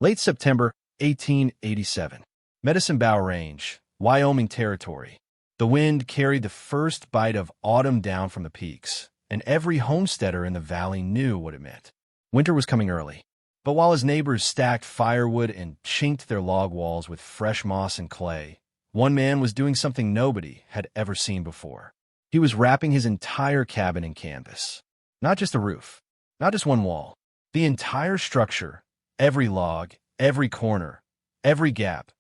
Late September 1887. Medicine Bow Range, Wyoming Territory. The wind carried the first bite of autumn down from the peaks, and every homesteader in the valley knew what it meant. Winter was coming early. But while his neighbors stacked firewood and chinked their log walls with fresh moss and clay, one man was doing something nobody had ever seen before. He was wrapping his entire cabin in canvas. Not just a roof, not just one wall. The entire structure, every log, every corner, every gap,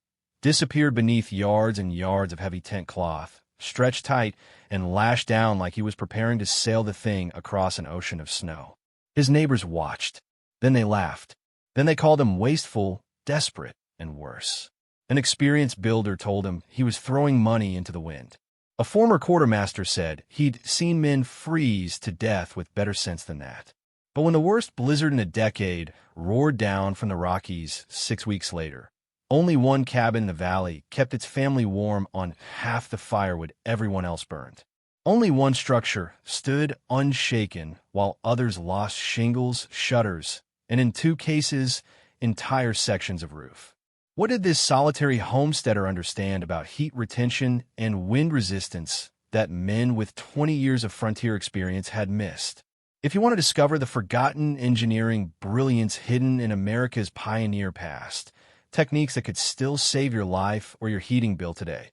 disappeared beneath yards and yards of heavy tent cloth, stretched tight and lashed down like he was preparing to sail the thing across an ocean of snow. His neighbors watched. Then they laughed. Then they called him wasteful, desperate, and worse. An experienced builder told him he was throwing money into the wind. A former quartermaster said he'd seen men freeze to death with better sense than that. But when the worst blizzard in a decade roared down from the Rockies 6 weeks later, only one cabin in the valley kept its family warm on half the firewood everyone else burned. Only one structure stood unshaken while others lost shingles, shutters, and in 2 cases, entire sections of roof. What did this solitary homesteader understand about heat retention and wind resistance that men with 20 years of frontier experience had missed? If you want to discover the forgotten engineering brilliance hidden in America's pioneer past, techniques that could still save your life or your heating bill today,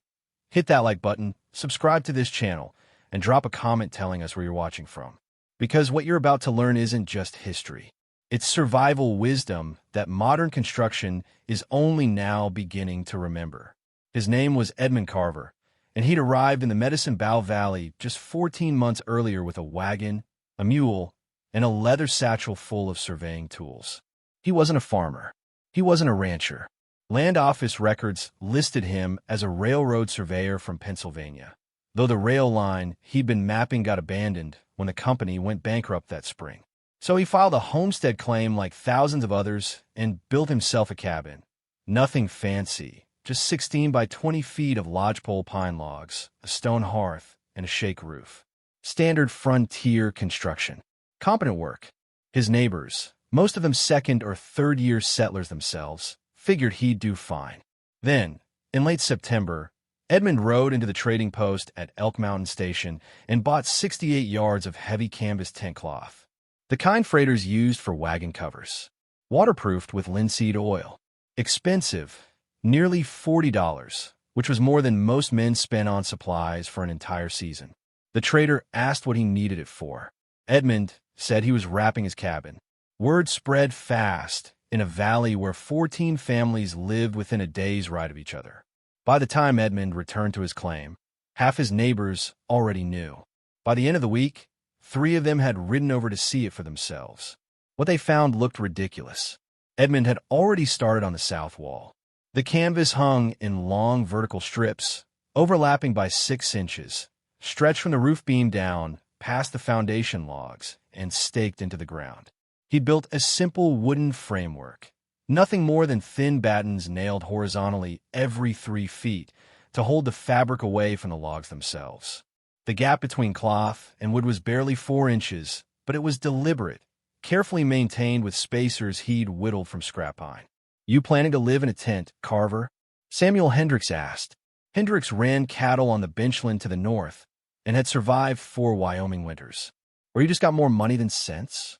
hit that like button, subscribe to this channel, and drop a comment telling us where you're watching from. Because what you're about to learn isn't just history. It's survival wisdom that modern construction is only now beginning to remember. His name was Edmund Carver, and he'd arrived in the Medicine Bow Valley just 14 months earlier with a wagon, a mule, and a leather satchel full of surveying tools. He wasn't a farmer. He wasn't a rancher. Land office records listed him as a railroad surveyor from Pennsylvania, though the rail line he'd been mapping got abandoned when the company went bankrupt that spring. So he filed a homestead claim like thousands of others and built himself a cabin. Nothing fancy, just 16 by 20 feet of lodgepole pine logs, a stone hearth, and a shake roof. Standard frontier construction. Competent work. His neighbors, most of them second or third year settlers themselves, figured he'd do fine. Then, in late September, Edmund rode into the trading post at Elk Mountain Station and bought 68 yards of heavy canvas tent cloth. The kind freighters used for wagon covers. Waterproofed with linseed oil. Expensive, nearly $40, which was more than most men spent on supplies for an entire season. The trader asked what he needed it for. Edmund said he was wrapping his cabin. Word spread fast in a valley where 14 families lived within a day's ride of each other. By the time Edmund returned to his claim, half his neighbors already knew. By the end of the week, 3 of them had ridden over to see it for themselves. What they found looked ridiculous. Edmund had already started on the south wall. The canvas hung in long vertical strips, overlapping by 6 inches, stretched from the roof beam down, past the foundation logs, and staked into the ground. He'd built a simple wooden framework, nothing more than thin battens nailed horizontally every 3 feet to hold the fabric away from the logs themselves. The gap between cloth and wood was barely 4 inches, but it was deliberate, carefully maintained with spacers he'd whittled from scrap pine. "You planning to live in a tent, Carver?" Samuel Hendricks asked. Hendricks ran cattle on the benchland to the north and had survived 4 Wyoming winters. "Or you just got more money than sense?"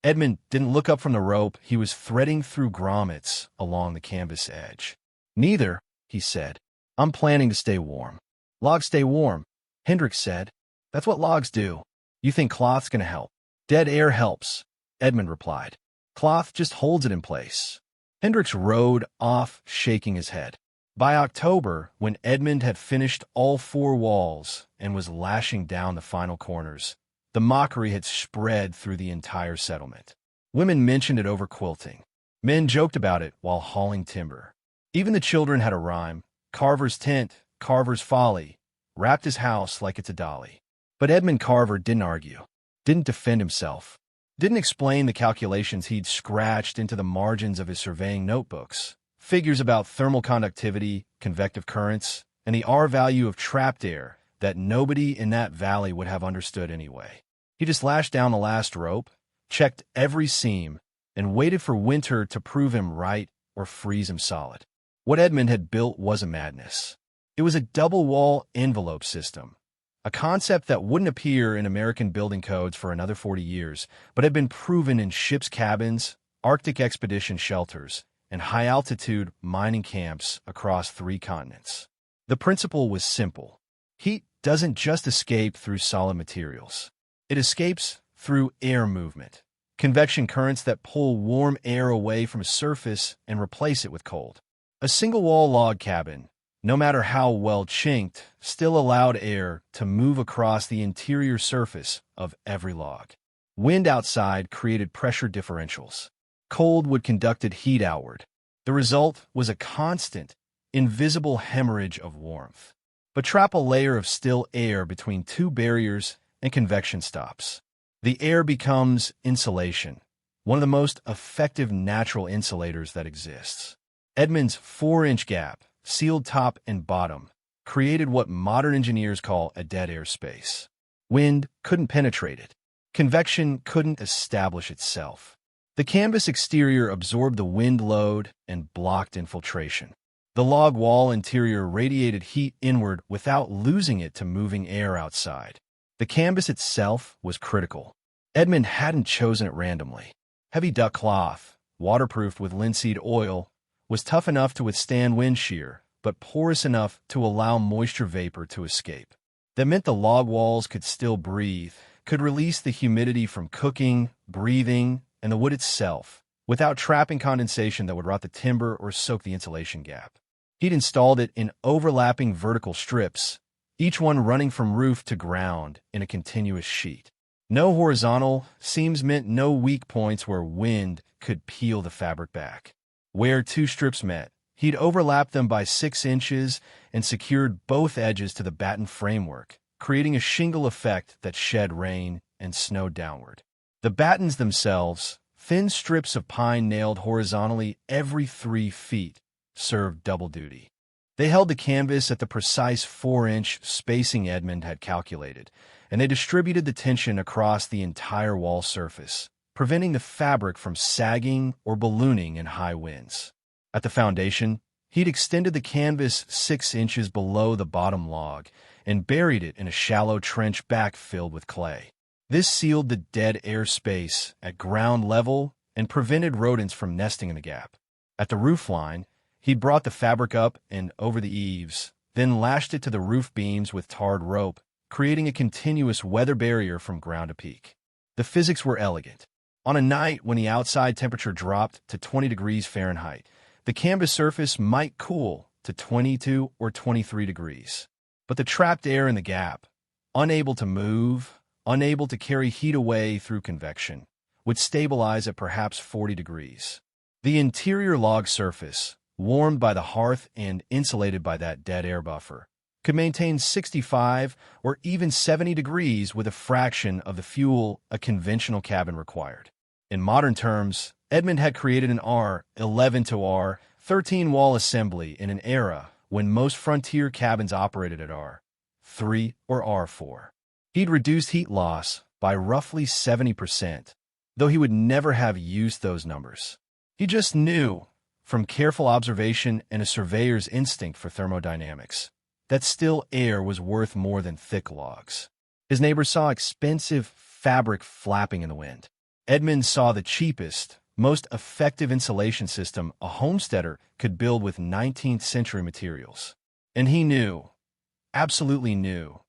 Edmund didn't look up from the rope he was threading through grommets along the canvas edge. "Neither," he said. "I'm planning to stay warm." "Logs stay warm," Hendricks said. "That's what logs do. You think cloth's gonna help?" "Dead air helps," Edmund replied. "Cloth just holds it in place." Hendricks rode off, shaking his head. By October, when Edmund had finished all 4 walls and was lashing down the final corners, the mockery had spread through the entire settlement. Women mentioned it over quilting. Men joked about it while hauling timber. Even the children had a rhyme. Carver's tent, Carver's folly, wrapped his house like it's a dolly. But Edmund Carver didn't argue, didn't defend himself, didn't explain the calculations he'd scratched into the margins of his surveying notebooks, figures about thermal conductivity, convective currents, and the R-value of trapped air that nobody in that valley would have understood anyway. He just lashed down the last rope, checked every seam, and waited for winter to prove him right or freeze him solid. What Edmund had built was a madness. It was a double-wall envelope system, a concept that wouldn't appear in American building codes for another 40 years, but had been proven in ships' cabins, Arctic expedition shelters, and high-altitude mining camps across 3 continents. The principle was simple. Heat doesn't just escape through solid materials. It escapes through air movement, convection currents that pull warm air away from a surface and replace it with cold. A single-wall log cabin, no matter how well chinked, still allowed air to move across the interior surface of every log. Wind outside created pressure differentials. Cold would conduct heat outward. The result was a constant, invisible hemorrhage of warmth. But trap a layer of still air between 2 barriers and convection stops. The air becomes insulation, one of the most effective natural insulators that exists. Edmund's 4-inch gap, sealed top and bottom, created what modern engineers call a dead air space. Wind couldn't penetrate it. Convection couldn't establish itself. The canvas exterior absorbed the wind load and blocked infiltration. The log wall interior radiated heat inward without losing it to moving air outside. The canvas itself was critical. Edmund hadn't chosen it randomly. Heavy duck cloth, waterproofed with linseed oil, was tough enough to withstand wind shear, but porous enough to allow moisture vapor to escape. That meant the log walls could still breathe, could release the humidity from cooking, breathing, and the wood itself, without trapping condensation that would rot the timber or soak the insulation gap. He'd installed it in overlapping vertical strips, each one running from roof to ground in a continuous sheet. No horizontal seams meant no weak points where wind could peel the fabric back. Where 2 strips met, he'd overlapped them by 6 inches and secured both edges to the batten framework, creating a shingle effect that shed rain and snow downward. The battens themselves, thin strips of pine nailed horizontally every 3 feet, served double duty. They held the canvas at the precise 4-inch spacing Edmund had calculated, and they distributed the tension across the entire wall surface, preventing the fabric from sagging or ballooning in high winds. At the foundation, he'd extended the canvas 6 inches below the bottom log and buried it in a shallow trench backfilled with clay. This sealed the dead air space at ground level and prevented rodents from nesting in the gap. At the roofline, he'd brought the fabric up and over the eaves, then lashed it to the roof beams with tarred rope, creating a continuous weather barrier from ground to peak. The physics were elegant. On a night when the outside temperature dropped to 20 degrees Fahrenheit, the canvas surface might cool to 22 or 23 degrees. But the trapped air in the gap, unable to move, unable to carry heat away through convection, would stabilize at perhaps 40 degrees. The interior log surface, warmed by the hearth and insulated by that dead air buffer, could maintain 65 or even 70 degrees with a fraction of the fuel a conventional cabin required. In modern terms, Edmund had created an R11 to R13 wall assembly in an era when most frontier cabins operated at R3 or R4. He'd reduced heat loss by roughly 70%, though he would never have used those numbers. He just knew, from careful observation and a surveyor's instinct for thermodynamics, that still air was worth more than thick logs. His neighbors saw expensive fabric flapping in the wind. Edmund saw the cheapest, most effective insulation system a homesteader could build with 19th century materials. And he knew, absolutely knew,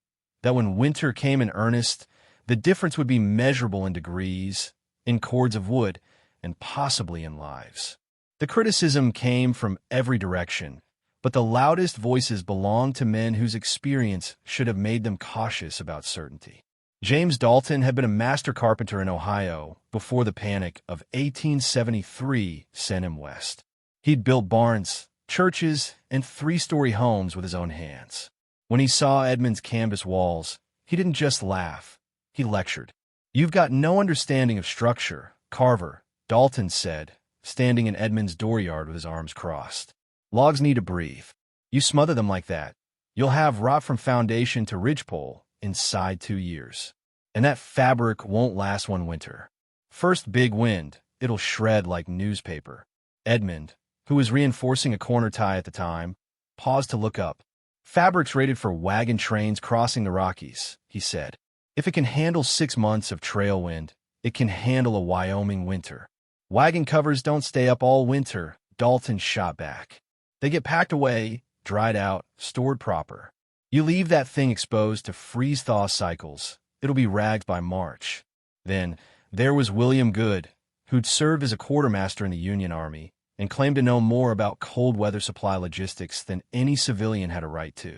that when winter came in earnest, the difference would be measurable in degrees, in cords of wood, and possibly in lives. The criticism came from every direction, but the loudest voices belonged to men whose experience should have made them cautious about certainty. James Dalton had been a master carpenter in Ohio before the Panic of 1873 sent him west. He'd built barns, churches, and 3-story homes with his own hands. When he saw Edmund's canvas walls, he didn't just laugh, he lectured. "You've got no understanding of structure, Carver," Dalton said, standing in Edmund's dooryard with his arms crossed. "Logs need to breathe. You smother them like that, you'll have rot from foundation to ridgepole inside 2 years. And that fabric won't last one winter. First big wind, it'll shred like newspaper." Edmund, who was reinforcing a corner tie at the time, paused to look up. Fabric's rated for wagon trains crossing the Rockies, he said. If it can handle 6 months of trail wind, it can handle a Wyoming winter. Wagon covers don't stay up all winter, Dalton shot back. They get packed away, dried out, stored proper. You leave that thing exposed to freeze-thaw cycles, it'll be ragged by March. Then, there was William Good, who'd served as a quartermaster in the Union Army and claimed to know more about cold weather supply logistics than any civilian had a right to.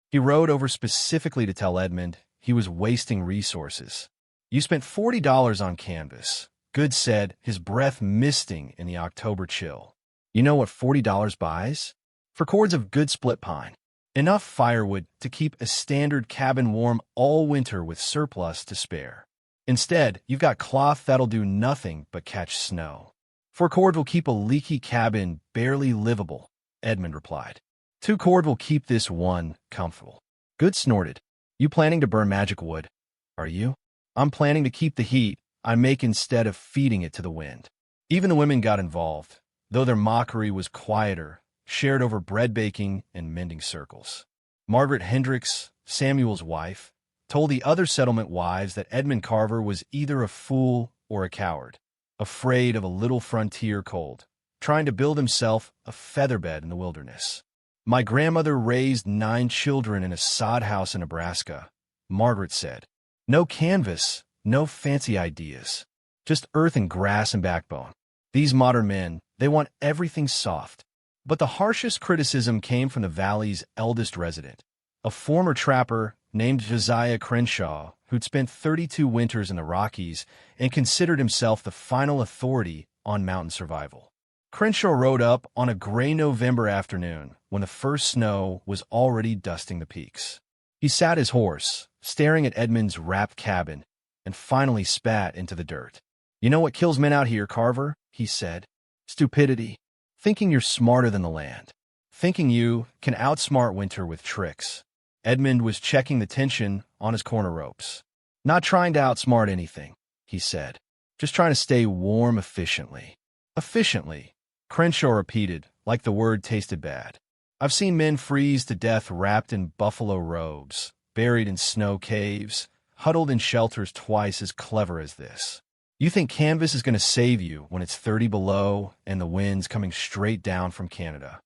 He rode over specifically to tell Edmund he was wasting resources. You spent $40 on canvas, Good said, his breath misting in the October chill. You know what $40 buys? For cords of good split pine. Enough firewood to keep a standard cabin warm all winter with surplus to spare. Instead, you've got cloth that'll do nothing but catch snow. 4 cord will keep a leaky cabin barely livable, Edmund replied. 2 cord will keep this one comfortable. Good snorted. You planning to burn magic wood? Are you? I'm planning to keep the heat I make instead of feeding it to the wind. Even the women got involved, though their mockery was quieter, shared over bread baking and mending circles. Margaret Hendricks, Samuel's wife, told the other settlement wives that Edmund Carver was either a fool or a coward, afraid of a little frontier cold, trying to build himself a featherbed in the wilderness. My grandmother raised 9 children in a sod house in Nebraska, Margaret said. No canvas, no fancy ideas, just earth and grass and backbone. These modern men, they want everything soft. But the harshest criticism came from the valley's eldest resident, a former trapper named Josiah Crenshaw, who'd spent 32 winters in the Rockies and considered himself the final authority on mountain survival. Crenshaw rode up on a gray November afternoon when the first snow was already dusting the peaks. He sat his horse, staring at Edmund's wrapped cabin, and finally spat into the dirt. You know what kills men out here, Carver? He said. Stupidity. Thinking you're smarter than the land. Thinking you can outsmart winter with tricks. Edmund was checking the tension on his corner ropes. Not trying to outsmart anything, he said. Just trying to stay warm efficiently. Efficiently, Crenshaw repeated, like the word tasted bad. I've seen men freeze to death wrapped in buffalo robes, buried in snow caves, huddled in shelters twice as clever as this. You think canvas is going to save you when it's 30 below and the wind's coming straight down from Canada.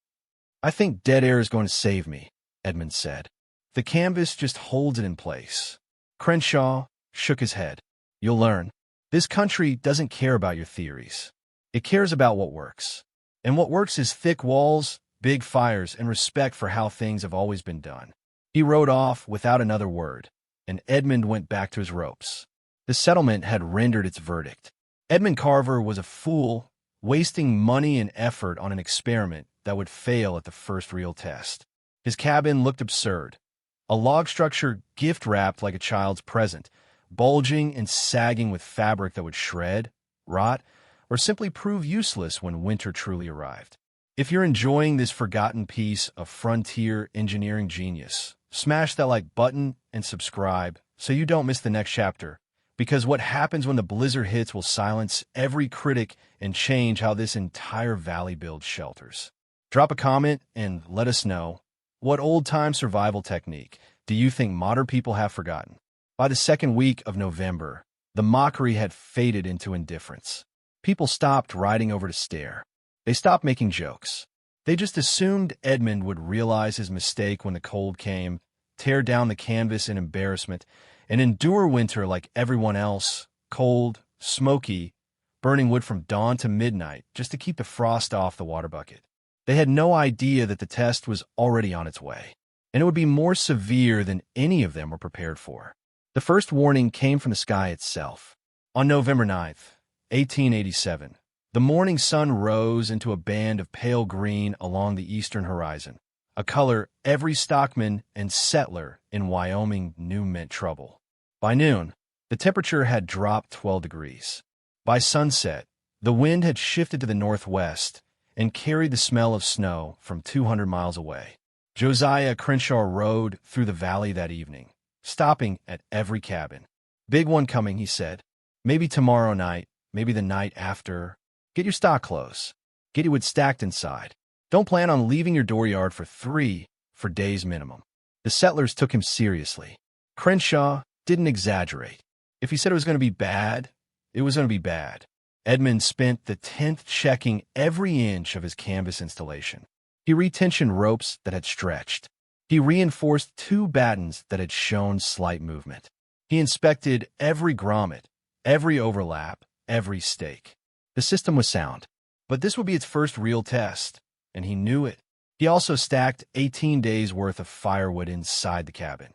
I think dead air is going to save me, Edmund said. The canvas just holds it in place. Crenshaw shook his head. You'll learn. This country doesn't care about your theories. It cares about what works. And what works is thick walls, big fires, and respect for how things have always been done. He rode off without another word, and Edmund went back to his ropes. The settlement had rendered its verdict. Edmund Carver was a fool, wasting money and effort on an experiment that would fail at the first real test. His cabin looked absurd. A log structure gift-wrapped like a child's present, bulging and sagging with fabric that would shred, rot, or simply prove useless when winter truly arrived. If you're enjoying this forgotten piece of frontier engineering genius, smash that like button and subscribe so you don't miss the next chapter, because what happens when the blizzard hits will silence every critic and change how this entire valley builds shelters. Drop a comment and let us know, what old-time survival technique do you think modern people have forgotten? By the second week of November, the mockery had faded into indifference. People stopped riding over to stare. They stopped making jokes. They just assumed Edmund would realize his mistake when the cold came, tear down the canvas in embarrassment, and endure winter like everyone else, cold, smoky, burning wood from dawn to midnight just to keep the frost off the water bucket. They had no idea that the test was already on its way, and it would be more severe than any of them were prepared for. The first warning came from the sky itself. On November 9th, 1887, the morning sun rose into a band of pale green along the eastern horizon, a color every stockman and settler in Wyoming knew meant trouble. By noon, the temperature had dropped 12 degrees. By sunset, the wind had shifted to the northwest and carried the smell of snow from 200 miles away. Josiah Crenshaw rode through the valley that evening, stopping at every cabin. Big one coming, he said. Maybe tomorrow night, maybe the night after. Get your stock clothes. Get wood stacked inside. Don't plan on leaving your dooryard for days minimum. The settlers took him seriously. Crenshaw didn't exaggerate. If he said it was going to be bad, it was going to be bad. Edmund spent the 10th checking every inch of his canvas installation. He retensioned ropes that had stretched. He reinforced 2 battens that had shown slight movement. He inspected every grommet, every overlap, every stake. The system was sound, but this would be its first real test, and he knew it. He also stacked 18 days' worth of firewood inside the cabin.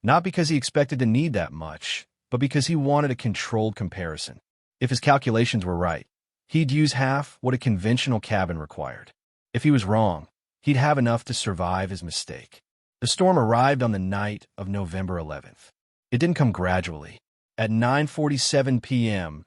Not because he expected to need that much, but because he wanted a controlled comparison. If his calculations were right, he'd use half what a conventional cabin required. If he was wrong, he'd have enough to survive his mistake. The storm arrived on the night of November 11th. It didn't come gradually. At 9:47 p.m.,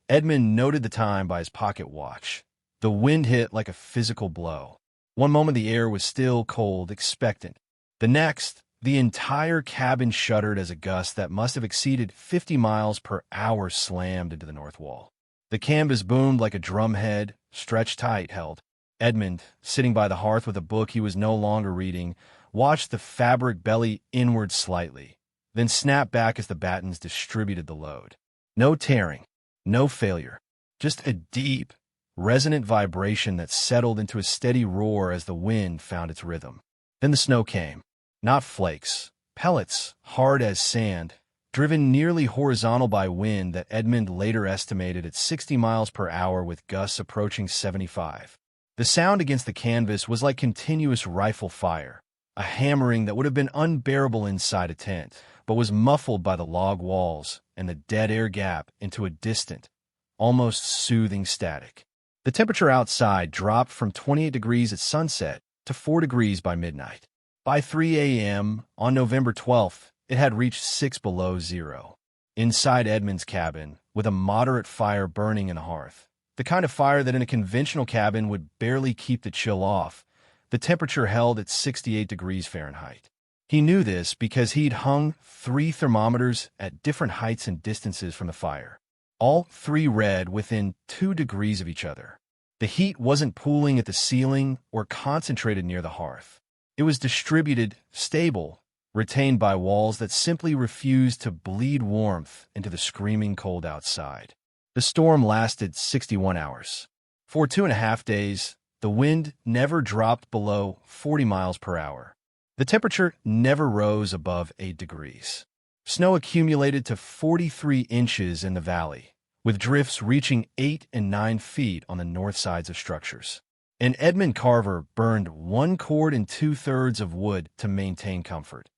Edmund noted the time by his pocket watch. The wind hit like a physical blow. One moment the air was still, cold, expectant. The next, the entire cabin shuddered as a gust that must have exceeded 50 miles per hour slammed into the north wall. The canvas boomed like a drumhead, stretched tight, held. Edmund, sitting by the hearth with a book he was no longer reading, watched the fabric belly inward slightly, then snap back as the battens distributed the load. No tearing, no failure, just a deep, resonant vibration that settled into a steady roar as the wind found its rhythm. Then the snow came. Not flakes, pellets, hard as sand, driven nearly horizontal by wind that Edmund later estimated at 60 miles per hour with gusts approaching 75. The sound against the canvas was like continuous rifle fire, a hammering that would have been unbearable inside a tent, but was muffled by the log walls and the dead air gap into a distant, almost soothing static. The temperature outside dropped from 28 degrees at sunset to 4 degrees by midnight. By 3 a.m. on November 12th, it had reached 6 below zero. Inside Edmund's cabin, with a moderate fire burning in the hearth, the kind of fire that in a conventional cabin would barely keep the chill off, the temperature held at 68 degrees Fahrenheit. He knew this because he'd hung 3 thermometers at different heights and distances from the fire. All 3 read within 2 degrees of each other. The heat wasn't pooling at the ceiling or concentrated near the hearth. It was distributed, stable, retained by walls that simply refused to bleed warmth into the screaming cold outside. The storm lasted 61 hours. For 2.5 days, the wind never dropped below 40 miles per hour. The temperature never rose above 8 degrees. Snow accumulated to 43 inches in the valley, with drifts reaching 8 and 9 feet on the north sides of structures. And Edmund Carver burned 1 cord and 2/3 of wood to maintain comfort.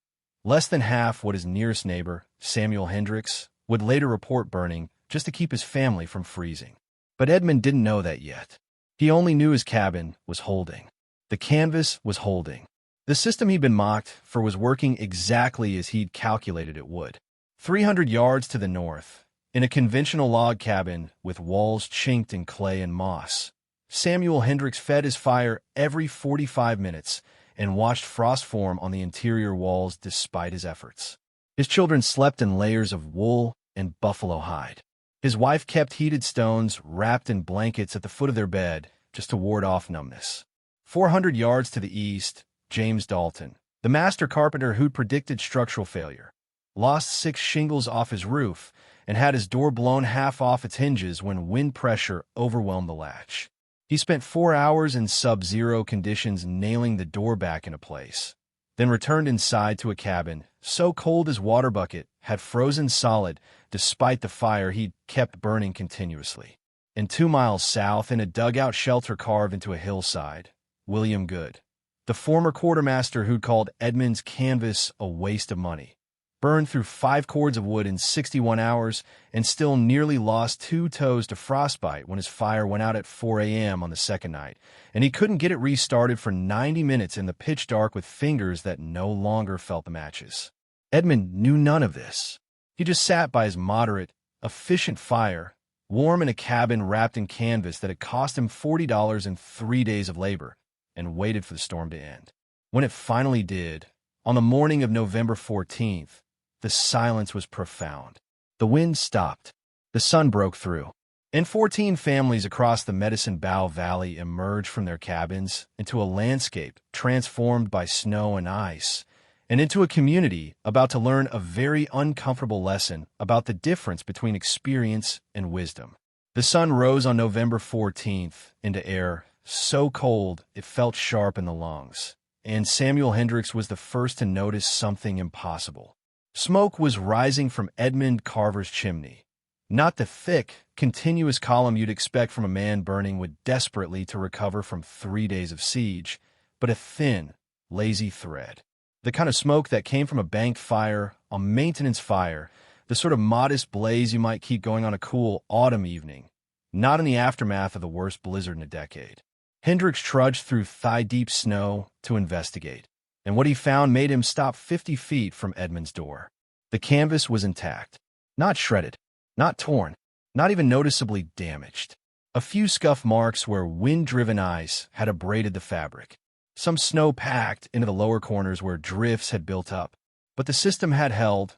Less than half what his nearest neighbor, Samuel Hendricks, would later report burning just to keep his family from freezing. But Edmund didn't know that yet. He only knew his cabin was holding. The canvas was holding. The system he'd been mocked for was working exactly as he'd calculated it would. 300 yards to the north, in a conventional log cabin with walls chinked in clay and moss, Samuel Hendricks fed his fire every 45 minutes and watched frost form on the interior walls despite his efforts. His children slept in layers of wool and buffalo hide. His wife kept heated stones wrapped in blankets at the foot of their bed just to ward off numbness. 400 yards to the east, James Dalton, the master carpenter who'd predicted structural failure, lost 6 shingles off his roof and had his door blown half off its hinges when wind pressure overwhelmed the latch. He spent 4 hours in sub-zero conditions nailing the door back into place, then returned inside to a cabin so cold his water bucket had frozen solid despite the fire he'd kept burning continuously. And 2 miles south, in a dugout shelter carved into a hillside, William Good, the former quartermaster who'd called Edmund's canvas a waste of money, burned through 5 cords of wood in 61 hours and still nearly lost 2 toes to frostbite when his fire went out at 4 a.m. on the second night, and he couldn't get it restarted for 90 minutes in the pitch dark with fingers that no longer felt the matches. Edmund knew none of this. He just sat by his moderate, efficient fire, warm in a cabin wrapped in canvas that had cost him $40 in 3 days of labor, and waited for the storm to end. When it finally did, on the morning of November 14th, the silence was profound. The wind stopped. The sun broke through. And 14 families across the Medicine Bow Valley emerged from their cabins into a landscape transformed by snow and ice, and into a community about to learn a very uncomfortable lesson about the difference between experience and wisdom. The sun rose on November 14th into air so cold it felt sharp in the lungs, and Samuel Hendricks was the first to notice something impossible. Smoke was rising from Edmund Carver's chimney. Not the thick, continuous column you'd expect from a man burning wood desperately to recover from 3 days of siege, but a thin, lazy thread. The kind of smoke that came from a banked fire, a maintenance fire, the sort of modest blaze you might keep going on a cool autumn evening, not in the aftermath of the worst blizzard in a decade. Hendricks trudged through thigh-deep snow to investigate, and what he found made him stop 50 feet from Edmund's door. The canvas was intact, not shredded, not torn, not even noticeably damaged. A few scuff marks where wind-driven ice had abraded the fabric. Some snow packed into the lower corners where drifts had built up. But the system had held,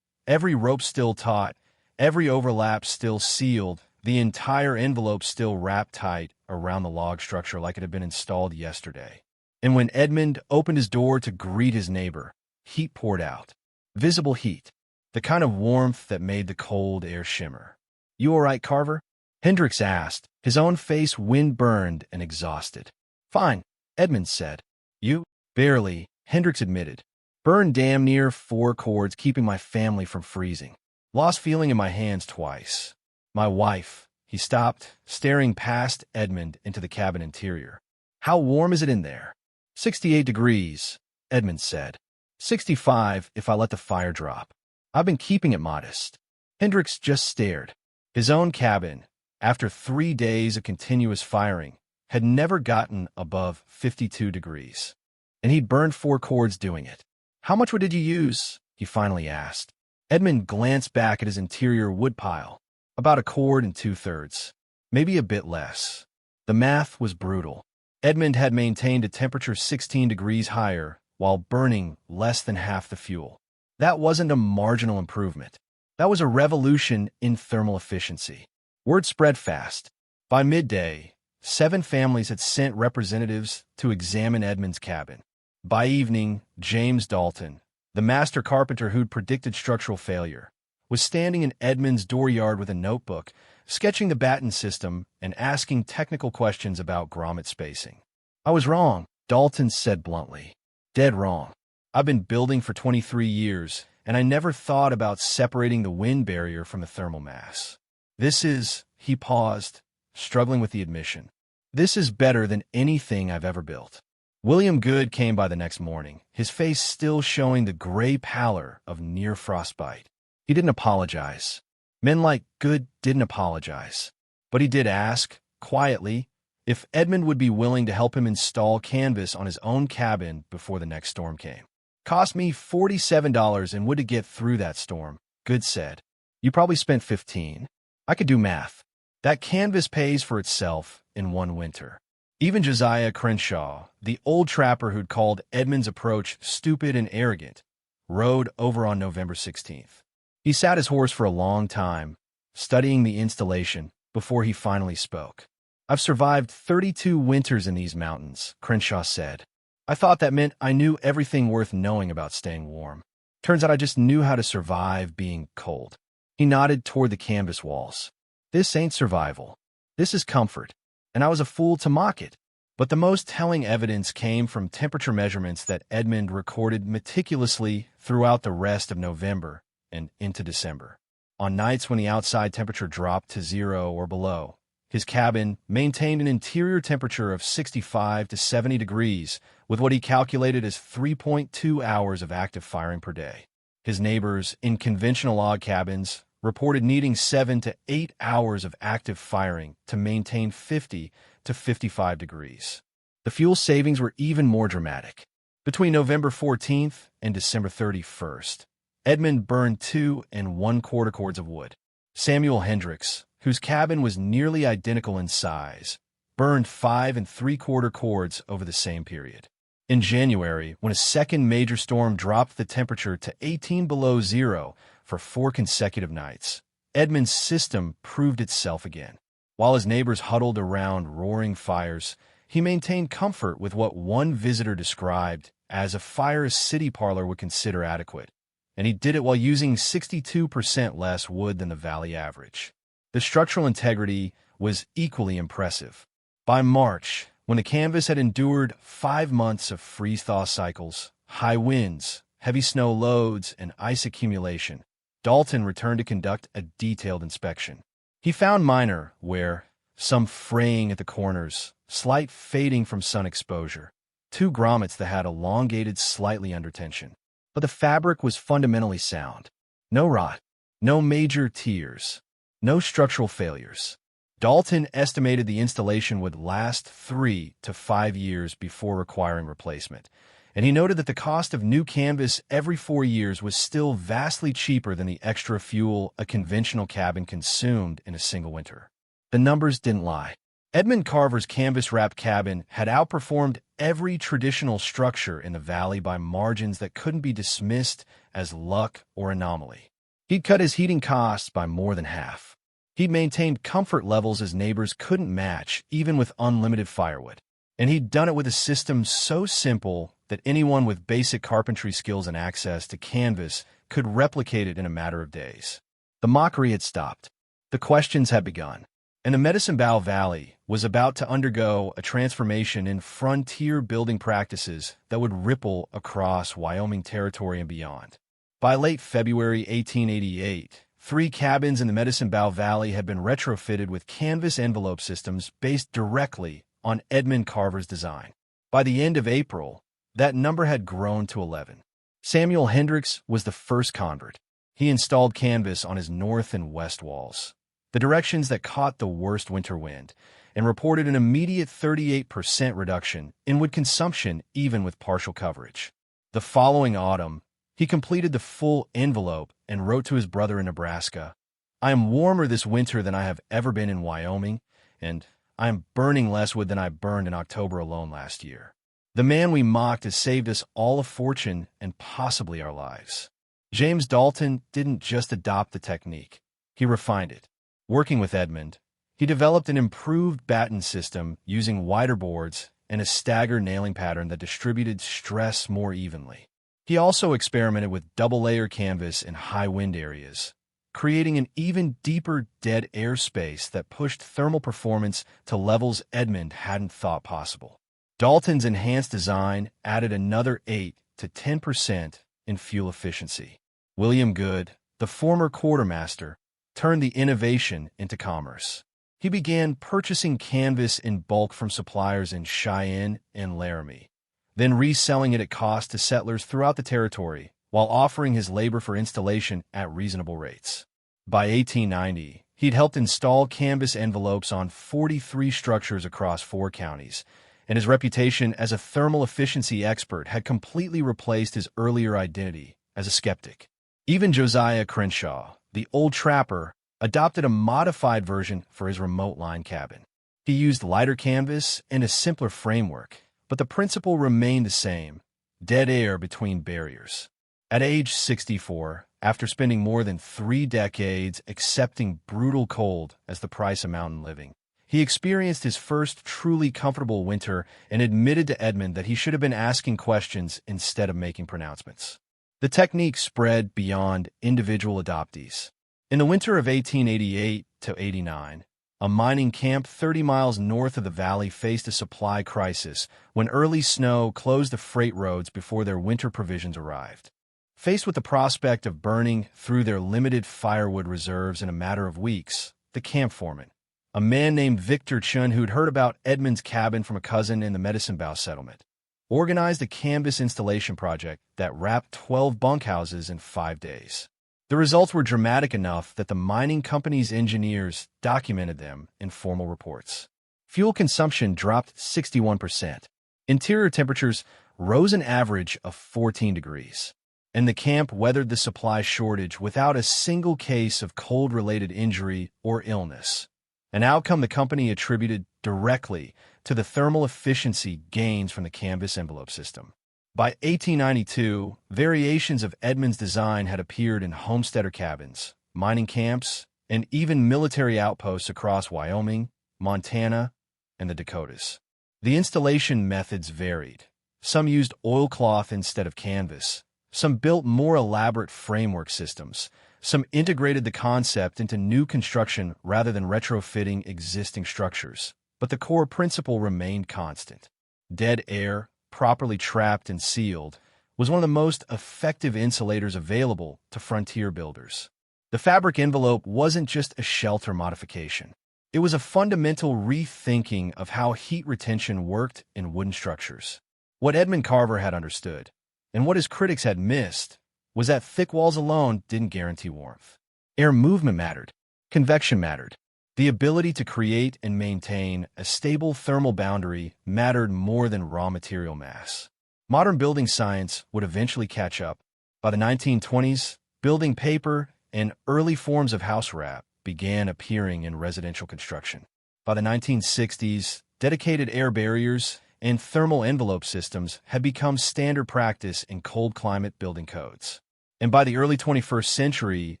every rope still taut, every overlap still sealed, the entire envelope still wrapped tight around the log structure like it had been installed yesterday. And when Edmund opened his door to greet his neighbor, heat poured out. Visible heat. The kind of warmth that made the cold air shimmer. "You all right, Carver?" Hendricks asked, his own face wind-burned and exhausted. "Fine," Edmund said. "You?" "Barely," Hendricks admitted. "Burned damn near 4 cords keeping my family from freezing. Lost feeling in my hands twice. My wife." He stopped, staring past Edmund into the cabin interior. "How warm is it in there?" 68 degrees, Edmund said. 65 if I let the fire drop. I've been keeping it modest." Hendricks just stared. His own cabin, after 3 days of continuous firing, had never gotten above 52 degrees. And he'd burned 4 cords doing it. "How much wood did you use?" he finally asked. Edmund glanced back at his interior woodpile. About 1 cord and 2/3. Maybe a bit less. The math was brutal. Edmund had maintained a temperature 16 degrees higher while burning less than half the fuel. That wasn't a marginal improvement. That was a revolution in thermal efficiency. Word spread fast. By midday, 7 families had sent representatives to examine Edmund's cabin. By evening, James Dalton, the master carpenter who'd predicted structural failure, was standing in Edmund's dooryard with a notebook, sketching the batten system and asking technical questions about grommet spacing. "I was wrong," Dalton said bluntly. "Dead wrong. I've been building for 23 years, and I never thought about separating the wind barrier from the thermal mass. This is," he paused, struggling with the admission, "this is better than anything I've ever built." William Good came by the next morning, his face still showing the gray pallor of near frostbite. He didn't apologize. Men like Good didn't apologize. But he did ask, quietly, if Edmund would be willing to help him install canvas on his own cabin before the next storm came. "Cost me $47 and wood to get through that storm," Good said. "You probably spent 15. I could do math. That canvas pays for itself in 1 winter." Even Josiah Crenshaw, the old trapper who'd called Edmund's approach stupid and arrogant, rode over on November 16th. He sat his horse for a long time, studying the installation, before he finally spoke. "I've survived 32 winters in these mountains," Crenshaw said. "I thought that meant I knew everything worth knowing about staying warm. Turns out I just knew how to survive being cold." He nodded toward the canvas walls. "This ain't survival. This is comfort, and I was a fool to mock it." But the most telling evidence came from temperature measurements that Edmund recorded meticulously throughout the rest of November and into December. On nights when the outside temperature dropped to 0 or below, his cabin maintained an interior temperature of 65 to 70 degrees, with what he calculated as 3.2 hours of active firing per day. His neighbors in conventional log cabins reported needing 7 to 8 hours of active firing to maintain 50 to 55 degrees. The fuel savings were even more dramatic. Between November 14th and December 31st, Edmund burned 2 1/4 cords of wood. Samuel Hendricks, whose cabin was nearly identical in size, burned 5 3/4 cords over the same period. In January, when a second major storm dropped the temperature to 18 below 0 for 4 consecutive nights, Edmund's system proved itself again. While his neighbors huddled around roaring fires, he maintained comfort with what one visitor described as a fire a city parlor would consider adequate, and he did it while using 62% less wood than the valley average. The structural integrity was equally impressive. By March, when the canvas had endured 5 months of freeze-thaw cycles, high winds, heavy snow loads, and ice accumulation, Dalton returned to conduct a detailed inspection. He found minor wear, some fraying at the corners, slight fading from sun exposure, 2 grommets that had elongated slightly under tension. But the fabric was fundamentally sound. No rot, no major tears, no structural failures. Dalton estimated the installation would last 3 to 5 years before requiring replacement, and he noted that the cost of new canvas every 4 years was still vastly cheaper than the extra fuel a conventional cabin consumed in a single winter. The numbers didn't lie. Edmund Carver's canvas-wrapped cabin had outperformed every traditional structure in the valley by margins that couldn't be dismissed as luck or anomaly. He'd cut his heating costs by more than half. He'd maintained comfort levels his neighbors couldn't match, even with unlimited firewood. And he'd done it with a system so simple that anyone with basic carpentry skills and access to canvas could replicate it in a matter of days. The mockery had stopped. The questions had begun. And the Medicine Bow Valley was about to undergo a transformation in frontier building practices that would ripple across Wyoming territory and beyond. By late February 1888, 3 cabins in the Medicine Bow Valley had been retrofitted with canvas envelope systems based directly on Edmund Carver's design. By the end of April, that number had grown to 11. Samuel Hendricks was the first convert. He installed canvas on his north and west walls, the directions that caught the worst winter wind, and reported an immediate 38% reduction in wood consumption even with partial coverage. The following autumn, he completed the full envelope and wrote to his brother in Nebraska, "I am warmer this winter than I have ever been in Wyoming, and I am burning less wood than I burned in October alone last year. The man we mocked has saved us all a fortune and possibly our lives." James Dalton didn't just adopt the technique, he refined it. Working with Edmund, he developed an improved batten system using wider boards and a stagger nailing pattern that distributed stress more evenly. He also experimented with double-layer canvas in high wind areas, creating an even deeper dead air space that pushed thermal performance to levels Edmund hadn't thought possible. Dalton's enhanced design added another 8 to 10% in fuel efficiency. William Good, the former quartermaster, turned the innovation into commerce. He began purchasing canvas in bulk from suppliers in Cheyenne and Laramie, then reselling it at cost to settlers throughout the territory, while offering his labor for installation at reasonable rates. By 1890, he'd helped install canvas envelopes on 43 structures across 4 counties, and his reputation as a thermal efficiency expert had completely replaced his earlier identity as a skeptic. Even Josiah Crenshaw, the old trapper, adopted a modified version for his remote line cabin. He used lighter canvas and a simpler framework, but the principle remained the same: dead air between barriers. At age 64, after spending more than 3 decades accepting brutal cold as the price of mountain living, he experienced his first truly comfortable winter and admitted to Edmund that he should have been asking questions instead of making pronouncements. The technique spread beyond individual adoptees. In the winter of 1888 to 89, a mining camp 30 miles north of the valley faced a supply crisis when early snow closed the freight roads before their winter provisions arrived. Faced with the prospect of burning through their limited firewood reserves in a matter of weeks, the camp foreman, a man named Victor Chun who'd heard about Edmund's cabin from a cousin in the Medicine Bow settlement, organized a canvas installation project that wrapped 12 bunkhouses in 5 days. The results were dramatic enough that the mining company's engineers documented them in formal reports. Fuel consumption dropped 61%. Interior temperatures rose an average of 14 degrees. And the camp weathered the supply shortage without a single case of cold-related injury or illness, an outcome the company attributed directly to the thermal efficiency gains from the canvas envelope system. By 1892, variations of Edmund's design had appeared in homesteader cabins, mining camps, and even military outposts across Wyoming, Montana, and the Dakotas. The installation methods varied. Some used oilcloth instead of canvas. Some built more elaborate framework systems. Some integrated the concept into new construction rather than retrofitting existing structures. But the core principle remained constant. Dead air, properly trapped and sealed, was one of the most effective insulators available to frontier builders. The fabric envelope wasn't just a shelter modification. It was a fundamental rethinking of how heat retention worked in wooden structures. What Edmund Carver had understood, and what his critics had missed, was that thick walls alone didn't guarantee warmth. Air movement mattered. Convection mattered. The ability to create and maintain a stable thermal boundary mattered more than raw material mass. Modern building science would eventually catch up. By the 1920s, building paper and early forms of house wrap began appearing in residential construction. By the 1960s, dedicated air barriers and thermal envelope systems had become standard practice in cold climate building codes. And by the early 21st century,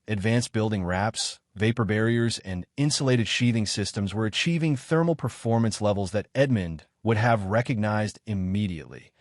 advanced building wraps, vapor barriers, and insulated sheathing systems were achieving thermal performance levels that Edmund would have recognized immediately.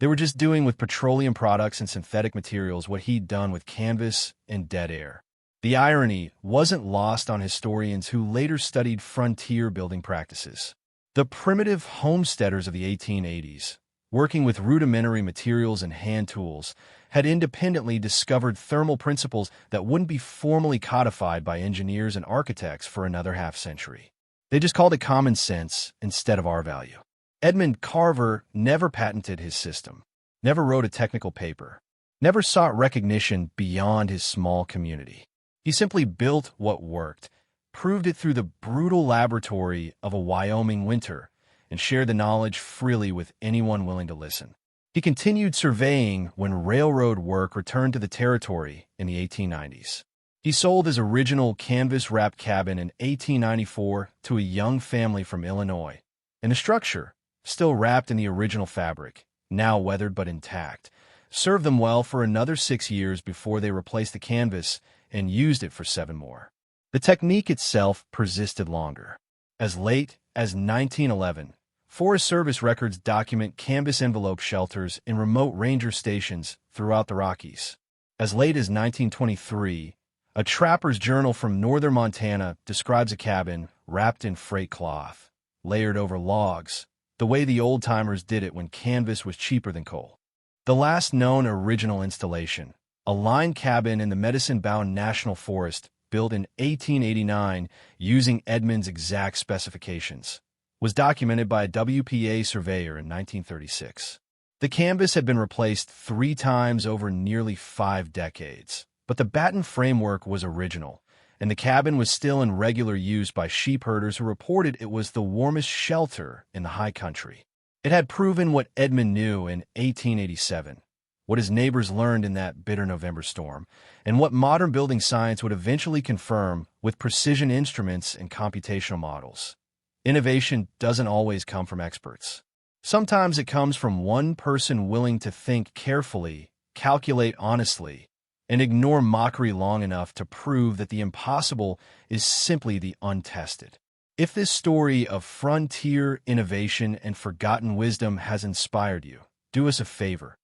They were just doing with petroleum products and synthetic materials what he'd done with canvas and dead air. The irony wasn't lost on historians who later studied frontier building practices. The primitive homesteaders of the 1880s, working with rudimentary materials and hand tools, had independently discovered thermal principles that wouldn't be formally codified by engineers and architects for another half-century. They just called it common sense instead of R-value. Edmund Carver never patented his system, never wrote a technical paper, never sought recognition beyond his small community. He simply built what worked, proved it through the brutal laboratory of a Wyoming winter, and shared the knowledge freely with anyone willing to listen. He continued surveying when railroad work returned to the territory in the 1890s. He sold his original canvas-wrapped cabin in 1894 to a young family from Illinois, and the structure, still wrapped in the original fabric, now weathered but intact, served them well for another 6 years before they replaced the canvas and used it for 7 more. The technique itself persisted longer. As late as 1911, Forest Service records document canvas envelope shelters in remote ranger stations throughout the Rockies. As late as 1923, a trapper's journal from northern Montana describes a cabin wrapped in freight cloth, layered over logs, the way the old-timers did it when canvas was cheaper than coal. The last known original installation, a line cabin in the Medicine Bow National Forest built in 1889 using Edmund's exact specifications, was documented by a WPA surveyor in 1936. The canvas had been replaced 3 times over nearly 5 decades, but the batten framework was original, and the cabin was still in regular use by sheep herders who reported it was the warmest shelter in the high country. It had proven what Edmund knew in 1887, what his neighbors learned in that bitter November storm, and what modern building science would eventually confirm with precision instruments and computational models. Innovation doesn't always come from experts. Sometimes it comes from one person willing to think carefully, calculate honestly, and ignore mockery long enough to prove that the impossible is simply the untested. If this story of frontier innovation and forgotten wisdom has inspired you, do us a favor.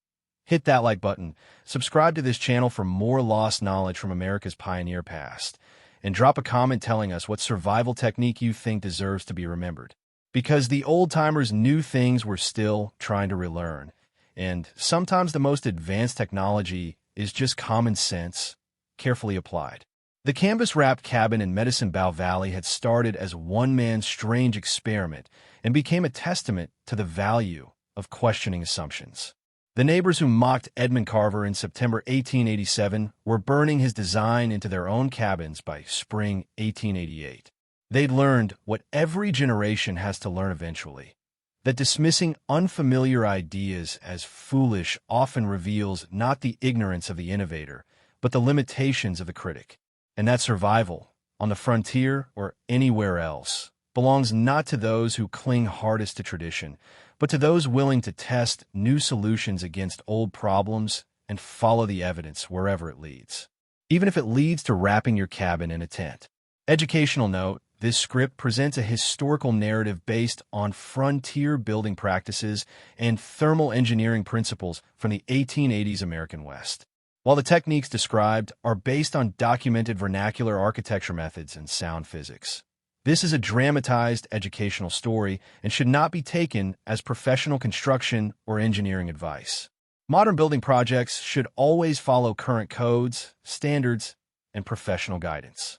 Hit that like button, subscribe to this channel for more lost knowledge from America's pioneer past, and drop a comment telling us what survival technique you think deserves to be remembered. Because the old-timers knew things we're still trying to relearn, and sometimes the most advanced technology is just common sense, carefully applied. The canvas-wrapped cabin in Medicine Bow Valley had started as one man's strange experiment and became a testament to the value of questioning assumptions. The neighbors who mocked Edmund Carver in September 1887 were burning his design into their own cabins by spring 1888. They'd learned what every generation has to learn eventually, that dismissing unfamiliar ideas as foolish often reveals not the ignorance of the innovator, but the limitations of the critic, and that survival, on the frontier or anywhere else, belongs not to those who cling hardest to tradition, but to those willing to test new solutions against old problems and follow the evidence wherever it leads, even if it leads to wrapping your cabin in a tent. Educational note: this script presents a historical narrative based on frontier building practices and thermal engineering principles from the 1880s American West. While the techniques described are based on documented vernacular architecture methods and sound physics, this is a dramatized educational story and should not be taken as professional construction or engineering advice. Modern building projects should always follow current codes, standards, and professional guidance.